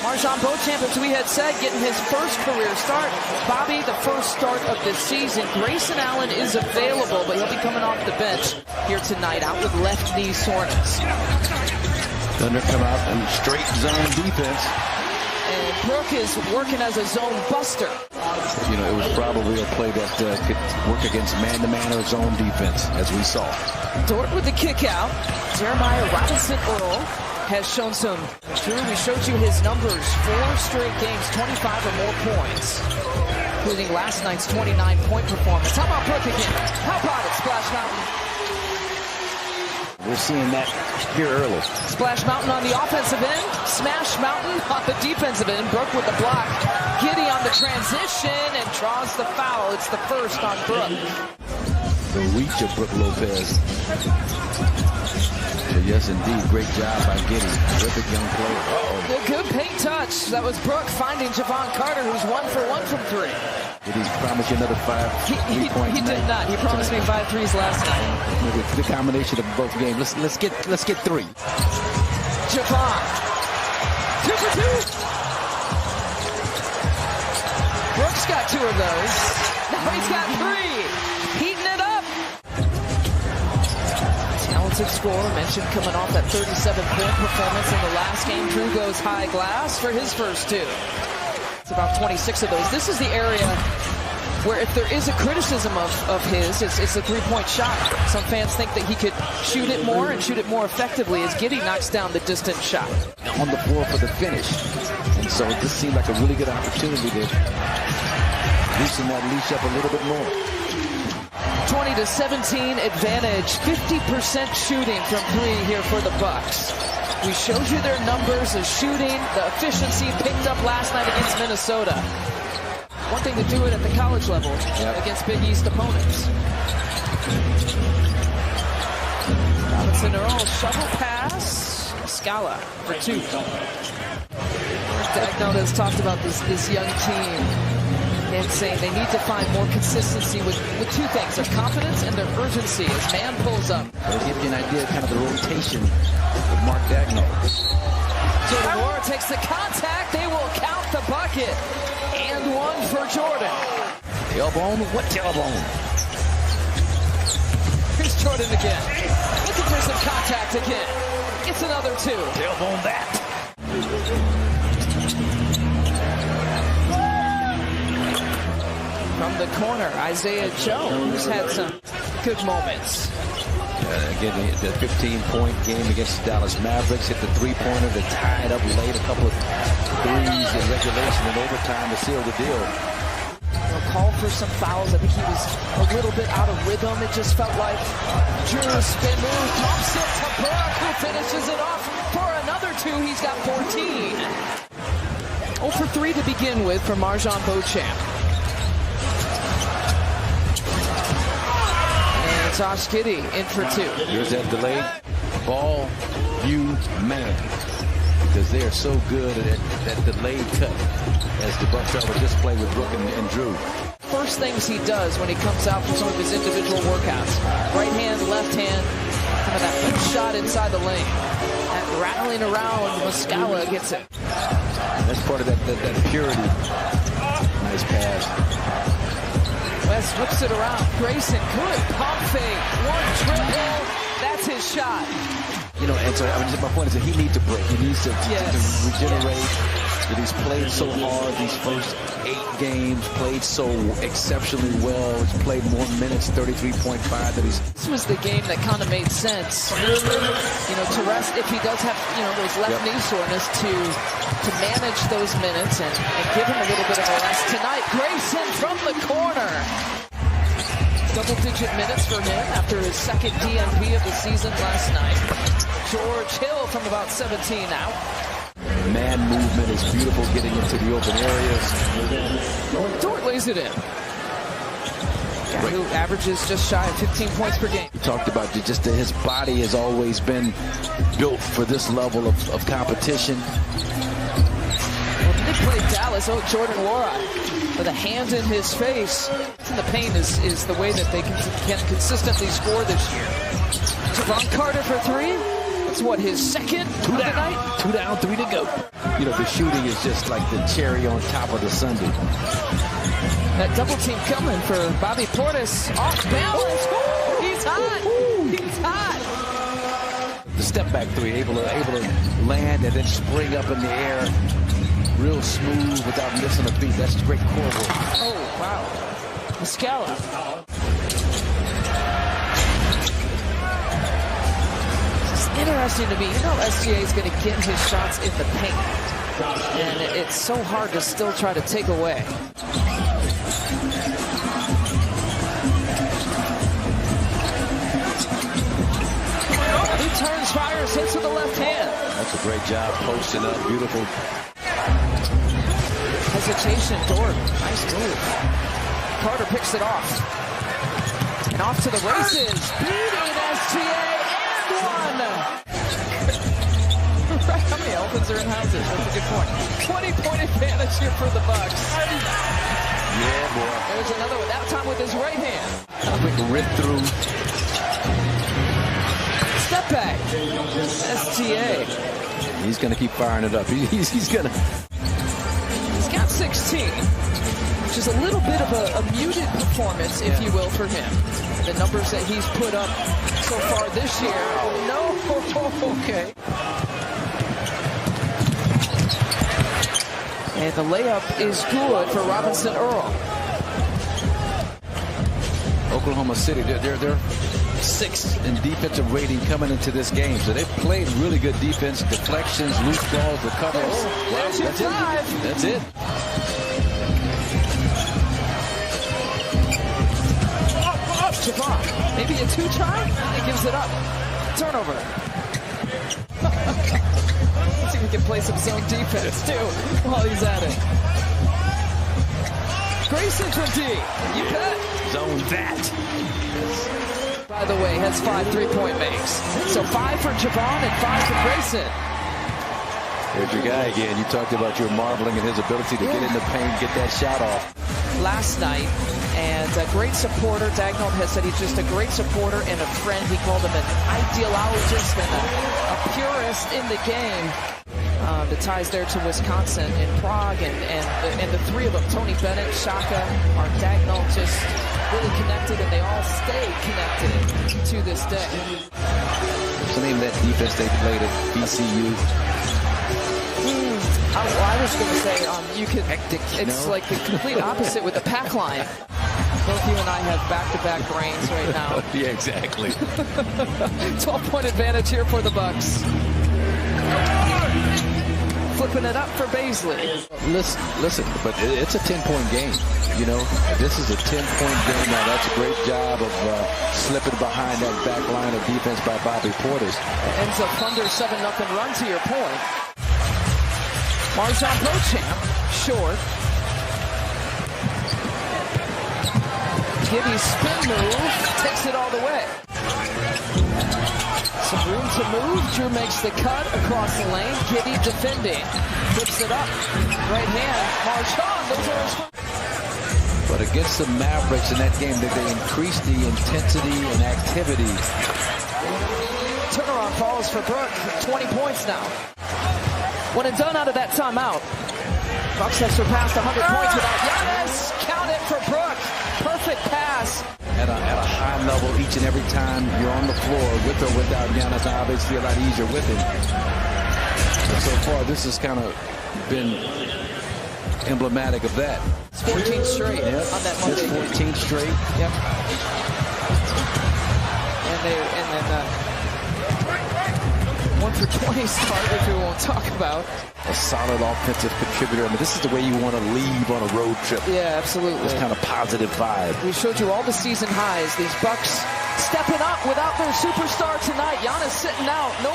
Marjon Beauchamp, as we had said, getting his first career start. Bobby, the first start of this season. Grayson Allen is available, but he'll be coming off the bench here tonight, out with left knee soreness. Thunder come out and straight zone defense. And Brooke is working as a zone buster. You know, it was probably a play that could work against man-to-man or zone defense, as we saw. Dort with the kick out. Jeremiah Robinson-Earl has shown some. Drew, we showed you his numbers. 4 straight games, 25 or more points, including last night's 29-point performance. How about Brooke again? How about it, Splash Mountain? We're seeing that here early. Splash Mountain on the offensive end. Smash Mountain on the defensive end. Brooke with the block. Giddy on the transition and draws the foul. It's the first on Brooke. The reach of Brooke Lopez. But yes, indeed, great job by Giddy. Terrific young player. A good paint touch. That was Brooke finding Javon Carter, who's 1 for 1 from 3. Did he promise you another 5 3-point He did not. He promised me 5 threes last night. Maybe the combination of both games. Let's get 3. Javon. 2 for 2. Brooks got 2 of those. Now he's got 3. Heating it up. Talented scorer, mentioned coming off that 37-point performance in the last game. Drew goes high glass for his first 2. It's about 26 of those. This is the area where if there is a criticism of his, it's a 3-point shot. Some fans think that he could shoot it more and shoot it more effectively as Giddy knocks down the distant shot. On the floor for the finish. And so this seemed like a really good opportunity to loosen that leash up a little bit more. 20-17 advantage. 50% shooting from 3 here for the Bucks. We showed you their numbers of shooting, the efficiency picked up last night against Minnesota. One thing to do it at the college level against Big East opponents. Robinson-Earl, shovel pass. Scala for 2. Dagno has talked about this young team and saying they need to find more consistency with 2 things, their confidence and their urgency as man pulls up. It'll give you an idea of kind of the rotation with Mark Dagno. Jordan Moore takes the contact. They will count the bucket. And 1 for Jordan. Tailbone? What tailbone? Here's Jordan again. Looking for some contact again. It's another 2. Tailbone that. From the corner, Isaiah Jones had some good moments. Again, the 15-point game against the Dallas Mavericks, hit the 3-pointer that tied up late, a couple of threes in regulation and overtime to seal the deal. Call for some fouls. I think he was a little bit out of rhythm. It just felt like Drew spin move, pumps it to Brooke, who finishes it off for another 2. He's got 14. 0 for 3 to begin with for Marjon Beauchamp. Josh Giddy in for 2. Here's that delayed ball view man, because they are so good at that delayed cut as the Bucks are with this play with Brooke and Drew. First things he does when he comes out for some of his individual workouts. Right hand, left hand, kind of that push shot inside the lane. That rattling around, Muscala gets it. That's part of that purity. Nice pass. West whips it around. Grayson, good pump fake. 1 triple. That's his shot. You know, and so my point is that he needs a break. He needs to regenerate. That he's played so hard these first 8 games, played so exceptionally well. He's played more minutes, 33.5. This was the game that kind of made sense. You know, to rest if he does have, those left knee soreness to manage those minutes and give him a little bit of a rest tonight. Grayson from the corner. Double-digit minutes for him after his 2nd DNP of the season last night. George Hill from about 17 out. Man movement is beautiful, getting into the open areas. Dort lays it in. Guy who averages just shy of 15 points per game. We talked about just that his body has always been built for this level of competition. Well, they played Dallas. Jordan Wara with a hand in his face. And the pain is the way that they can consistently score this year. Javon Carter for 3. That's what, his 2nd of the night? 2 down, 3 to go. you know, the shooting is just like the cherry on top of the sundae. That double team coming for Bobby Portis. Off balance. Ooh, he's hot. He's hot. The step back three, able to land and then spring up in the air. Real smooth without missing a beat. That's great core work. Oh, wow. Muscala. It's interesting to me. You know SGA is going to get his shots in the paint. And it's so hard to still try to take away. He turns, fires, hits with the left hand. That's a great job posting up. Beautiful. Hesitation, Dort. Nice move. Carter picks it off. And off to the races. Beating SGA and one. How many elephants are in houses? That's a good point. 20-point advantage here for the Bucks. Yeah, boy. There's another one. That time with his right hand. Quick rip through. Step back. SGA. He's going to keep firing it up. He's going to. He's got 16, which is a little bit of a muted performance, if you will, for him. The numbers that he's put up so far this year. Oh, no. Okay. And the layup is good for Robinson Earl. Oklahoma City, they're sixth in defensive rating coming into this game. So they've played really good defense, deflections, loose balls, recovers. Oh, there's your five. That's it. Javon, maybe a two-try? He gives it up. Turnover. Let's see if we can play some zone defense, too, while he's at it. Grayson from D. You bet. Zone that. By the way, has 5 3-point makes. So 5 for Javon and 5 for Grayson. There's your guy again. You talked about your marveling at his ability to get in the paint, get that shot off. Last night, and a great supporter. Dagnall has said he's just a great supporter and a friend. He called him an ideologist and a purist in the game. The ties there to Wisconsin and Prague, and the three of them, Tony Bennett, Shaka, Mark Dagnall, just really connected, and they all stay connected to this day. What's the name of that defense they played at BCU? I was going to say, you could. Hectic. It's like the complete opposite with the pack line. Both you and I have back-to-back brains right now. Yeah, exactly. 12-point advantage here for the Bucks. Flipping it up for Baisley. Listen, but it's a 10-point game. You know, this is a 10-point game. Now, that's a great job of slipping behind that back line of defense by Bobby Portis. Ends up under 7-0 run to your point. Marjon Beauchamp, short. Gibby spin move, takes it all the way. Some room to move. Drew makes the cut across the lane. Gibby defending. Flips it up. Right hand. Marjon. Those are his. But against the Mavericks in that game, they increased the intensity and activity. Turnaround falls for Brook. 20 points now. When it's done out of that timeout, Bucks have surpassed 100 points without Giannis. Count it for Brook. Perfect pass. At a high level each and every time you're on the floor, with or without Giannis, obviously a lot easier with him. But so far, this has kind of been emblematic of that. It's 14 straight on that Monday. It's 14 straight. Yep. And then 1 for 20 start, which we won't talk about. A solid offensive contributor. I mean, this is the way you want to leave on a road trip. Yeah, absolutely. This kind of positive vibe. We showed you all the season highs. These Bucks stepping up without their superstar tonight. Giannis sitting out. No